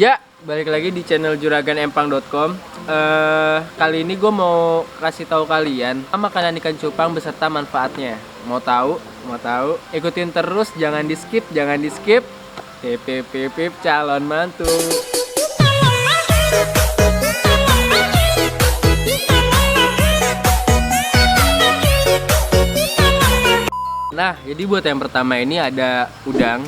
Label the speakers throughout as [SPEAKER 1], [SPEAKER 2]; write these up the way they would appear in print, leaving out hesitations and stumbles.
[SPEAKER 1] Ya, balik lagi di channel juraganempang.com. Kali ini gue mau kasih tahu kalian makanan ikan cupang beserta manfaatnya. Mau tahu? Mau tahu? Ikutin terus, jangan di skip, jangan di skip. Pip pip pip pip, calon mantu. Nah, jadi buat yang pertama ini ada udang.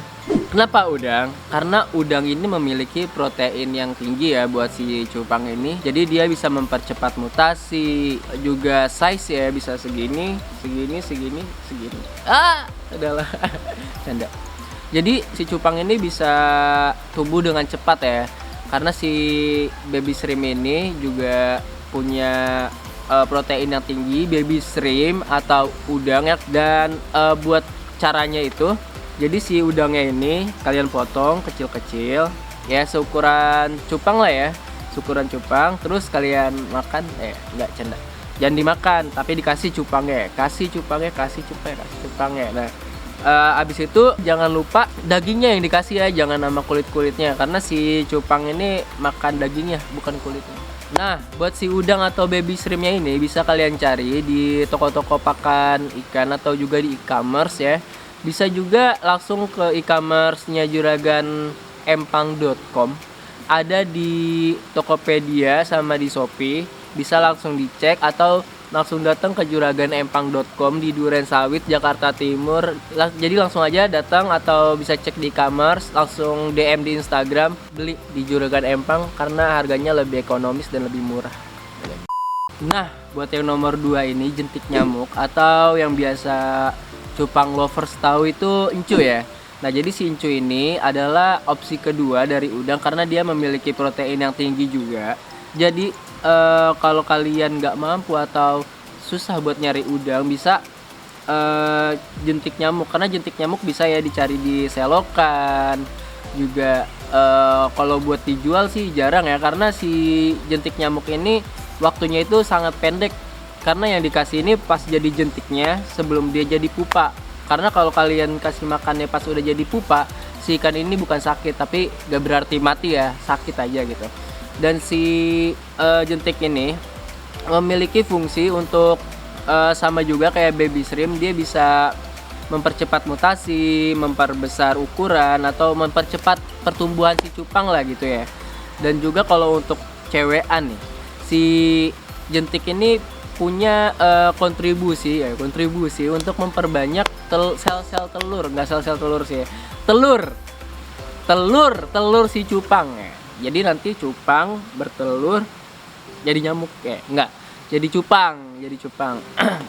[SPEAKER 1] Kenapa udang? Karena udang ini memiliki protein yang tinggi ya buat si cupang ini. Jadi dia bisa mempercepat mutasi, juga size ya bisa segini, segini. Adalah canda. Jadi si cupang ini bisa tumbuh dengan cepat ya. Karena si baby shrimp ini juga punya protein yang tinggi, baby shrimp atau udang ya. Dan buat caranya itu, jadi si udangnya ini kalian potong kecil-kecil ya, seukuran cupang lah ya, seukuran cupang. Terus kalian makan, enggak canda, jangan dimakan tapi dikasih cupangnya, kasih cupangnya. Nah, abis itu jangan lupa dagingnya yang dikasih ya, jangan sama kulit-kulitnya, karena si cupang ini makan dagingnya bukan kulitnya. Nah, buat si udang atau baby shrimpnya ini bisa kalian cari di toko-toko pakan ikan atau juga di e-commerce ya. Bisa juga langsung ke e-commerce-nya juraganempang.com. Ada di Tokopedia sama di Shopee. Bisa langsung dicek atau langsung datang ke juraganempang.com di Durensawit, Jakarta Timur. Jadi langsung aja datang atau bisa cek di e-commerce, langsung DM di Instagram, beli di Juragan Empang karena harganya lebih ekonomis dan lebih murah. Nah, buat yang nomor 2 ini jentik nyamuk atau yang biasa cupang lovers tahu itu encu ya. Nah, jadi si encu ini adalah opsi kedua dari udang karena dia memiliki protein yang tinggi juga. Jadi kalau kalian nggak mampu atau susah buat nyari udang, bisa jentik nyamuk, karena jentik nyamuk bisa ya dicari di selokan juga. Kalau buat dijual sih jarang ya, karena si jentik nyamuk ini waktunya itu sangat pendek, karena yang dikasih ini pas jadi jentiknya sebelum dia jadi pupa. Karena kalau kalian kasih makannya pas udah jadi pupa, si ikan ini bukan sakit, tapi gak berarti mati ya, sakit aja gitu. Dan si jentik ini memiliki fungsi untuk sama juga kayak baby shrimp, dia bisa mempercepat mutasi, memperbesar ukuran atau mempercepat pertumbuhan si cupang lah gitu ya. Dan juga kalau untuk cewekan nih, si jentik ini punya kontribusi untuk memperbanyak sel-sel telur, nggak sel-sel telur sih, telur si cupang ya. Jadi nanti cupang bertelur jadi nyamuk ya, enggak, jadi cupang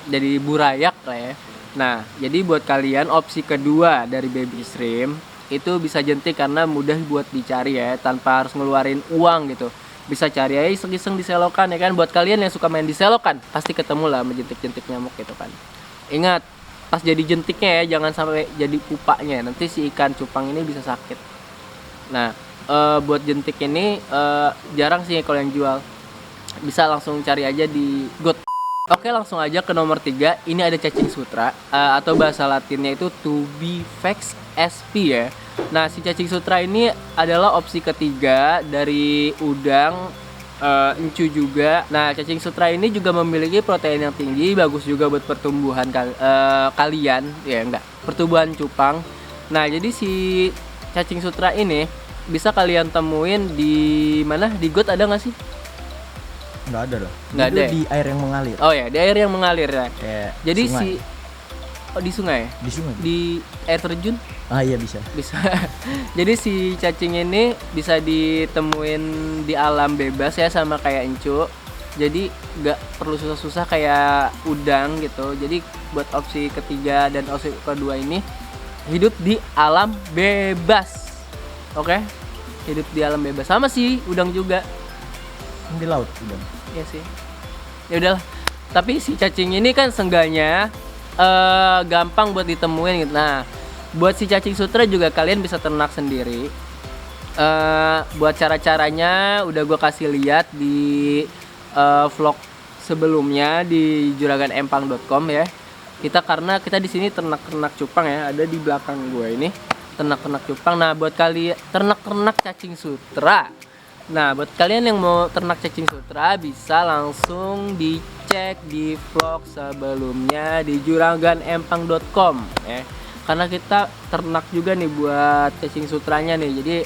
[SPEAKER 1] jadi burayak lah ya. Nah, jadi buat kalian opsi kedua dari baby shrimp itu bisa jentik karena mudah buat dicari ya, tanpa harus ngeluarin uang gitu. Bisa cari aja iseng-iseng di selokan ya kan. Buat kalian yang suka main di selokan pasti ketemu lah sama jentik-jentik nyamuk gitu kan. Ingat, pas jadi jentiknya ya, jangan sampai jadi pupanya, nanti si ikan cupang ini bisa sakit. Nah, buat jentik ini jarang sih kalau yang jual. Bisa langsung cari aja di Got. Oke, langsung aja ke nomor 3. Ini ada cacing sutra atau bahasa latinnya itu Tubifax sp ya. Nah, si cacing sutra ini adalah opsi ketiga dari udang, encu juga. Nah, cacing sutra ini juga memiliki protein yang tinggi, bagus juga buat pertumbuhan kalian ya, enggak, pertumbuhan cupang. Nah, jadi si cacing sutra ini bisa kalian temuin di mana? Di got ada nggak sih?
[SPEAKER 2] Nggak ada loh.
[SPEAKER 1] Nggak ada.
[SPEAKER 2] Di air yang mengalir.
[SPEAKER 1] Oh ya, di air yang mengalir ya.
[SPEAKER 2] Kayak
[SPEAKER 1] Jadi
[SPEAKER 2] sungai.
[SPEAKER 1] di sungai.
[SPEAKER 2] Di sungai.
[SPEAKER 1] Di air terjun?
[SPEAKER 2] Ah iya bisa.
[SPEAKER 1] Jadi si cacing ini bisa ditemuin di alam bebas ya, sama kayak encu. Jadi nggak perlu susah-susah kayak udang gitu. Jadi buat opsi ketiga dan opsi kedua ini hidup di alam bebas. Oke? Hidup di alam bebas. Sama sih udang juga.
[SPEAKER 2] Di laut udah.
[SPEAKER 1] Iya sih. Ya udahlah. Tapi si cacing ini kan seenggaknya gampang buat ditemuin gitu. Nah, buat si cacing sutra juga kalian bisa ternak sendiri. Buat cara-caranya udah gue kasih lihat di vlog sebelumnya di juraganempang.com ya. Karena kita di sini ternak cupang ya, ada di belakang gue ini. ternak-ternak cupang. Nah, buat kalian ternak-ternak cacing sutra. Nah, buat kalian yang mau ternak cacing sutra bisa langsung dicek di vlog sebelumnya di juraganempang.com ya. Karena kita ternak juga nih buat cacing sutranya nih. Jadi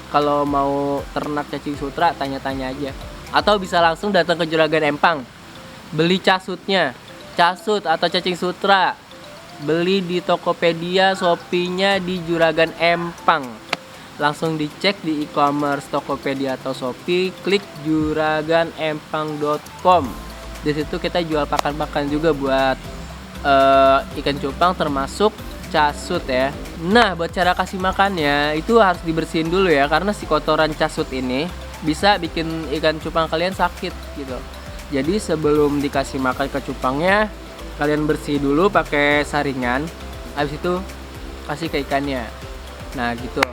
[SPEAKER 1] kalau mau ternak cacing sutra tanya-tanya aja. Atau bisa langsung datang ke Juragan Empang. Beli casutnya. Casut atau cacing sutra beli di Tokopedia, Shopee-nya di Juragan Empang. Langsung dicek di e-commerce Tokopedia atau Shopee, klik juraganempang.com. Di situ kita jual pakan-pakan juga buat ikan cupang termasuk casut ya. Nah, buat cara kasih makannya itu harus dibersihin dulu ya, karena si kotoran casut ini bisa bikin ikan cupang kalian sakit gitu. Jadi sebelum dikasih makan ke cupangnya, kalian bersih dulu pakai saringan. Habis itu kasih ke ikannya. Nah, gitu.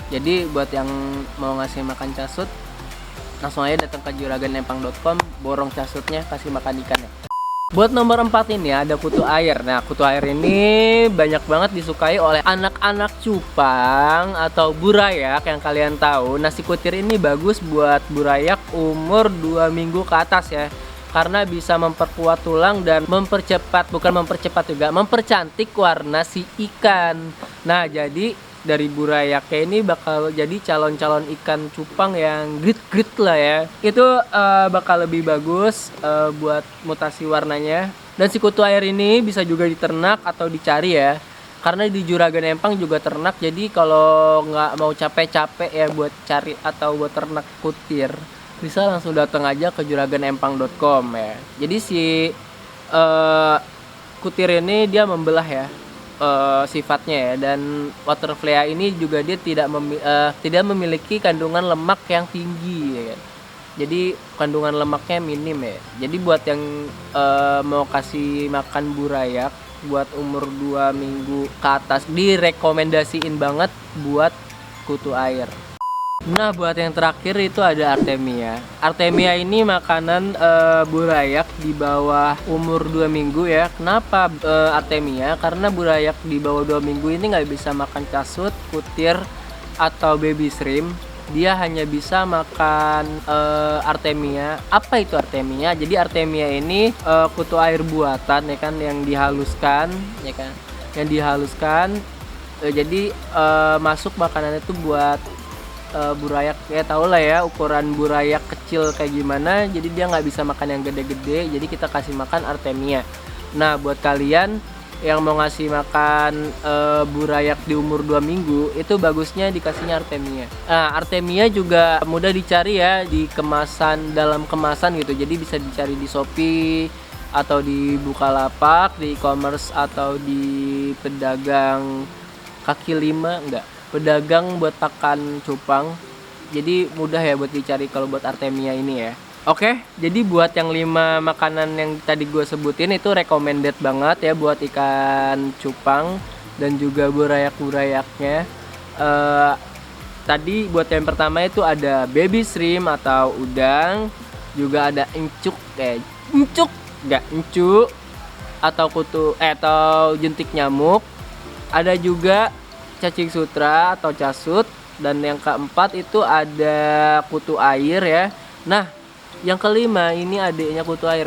[SPEAKER 1] Jadi buat yang mau ngasih makan casut, langsung aja datang ke juraganempang.com, borong casutnya, kasih makan ikannya. Buat nomor 4 ini ada kutu air. Nah, kutu air ini banyak banget disukai oleh anak-anak cupang atau burayak yang kalian tahu. Nasi kutir ini bagus buat burayak umur 2 minggu ke atas ya. Karena bisa memperkuat tulang dan mempercantik warna si ikan. Nah, jadi dari burayaknya ini bakal jadi calon-calon ikan cupang yang grit-grit lah ya. Itu bakal lebih bagus buat mutasi warnanya. Dan si kutu air ini bisa juga diternak atau dicari ya. Karena di Juragan Empang juga ternak. Jadi kalau nggak mau capek-capek ya buat cari atau buat ternak kutir, bisa langsung datang aja ke juraganempang.com ya. Jadi si kutir ini dia membelah ya sifatnya ya, dan waterflea ini juga dia tidak memiliki kandungan lemak yang tinggi ya kan. Jadi kandungan lemaknya minim ya. Jadi buat yang mau kasih makan burayak buat umur 2 minggu ke atas, direkomendasiin banget buat kutu air. Nah, buat yang terakhir itu ada Artemia. Artemia ini makanan burayak di bawah umur 2 minggu ya. Kenapa Artemia? Karena burayak di bawah 2 minggu ini nggak bisa makan casut, kutir, atau baby shrimp. Dia hanya bisa makan Artemia. Apa itu Artemia? Jadi Artemia ini kutu air buatan ya kan, yang dihaluskan ya kan. Yang dihaluskan jadi masuk makanan itu buat burayak ya, tau lah ya ukuran burayak kecil kayak gimana. Jadi dia nggak bisa makan yang gede-gede, jadi kita kasih makan Artemia. Nah, buat kalian yang mau ngasih makan burayak di umur 2 minggu, itu bagusnya dikasihnya Artemia. Nah, Artemia juga mudah dicari ya di kemasan, dalam kemasan gitu. Jadi bisa dicari di Shopee atau di Bukalapak, di e-commerce atau di pedagang kaki lima, pedagang buat pakan cupang. Jadi mudah ya buat dicari kalau buat Artemia ini ya. Oke, jadi buat yang 5 makanan yang tadi gue sebutin itu recommended banget ya buat ikan cupang dan juga burayak-burayaknya. Tadi buat yang pertama itu ada baby shrimp atau udang, juga ada encuk atau kutu atau jentik nyamuk. Ada juga cacing sutra atau casut, dan yang keempat itu ada kutu air ya. Nah, yang kelima ini adiknya kutu air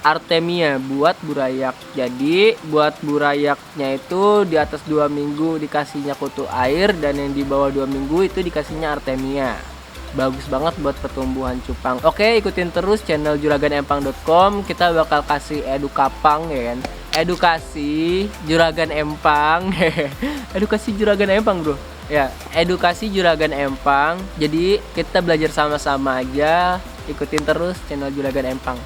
[SPEAKER 1] Artemia buat burayak. Jadi buat burayaknya itu di atas 2 minggu dikasihnya kutu air, dan yang di bawah 2 minggu itu dikasihnya Artemia. Bagus banget buat pertumbuhan cupang. Oke, ikutin terus channel juraganempang.com. Kita bakal kasih edukapang ya kan. Edukasi Juragan Empang. Edukasi Juragan Empang, bro. Ya, edukasi Juragan Empang. Jadi kita belajar sama-sama aja. Ikutin terus channel Juragan Empang.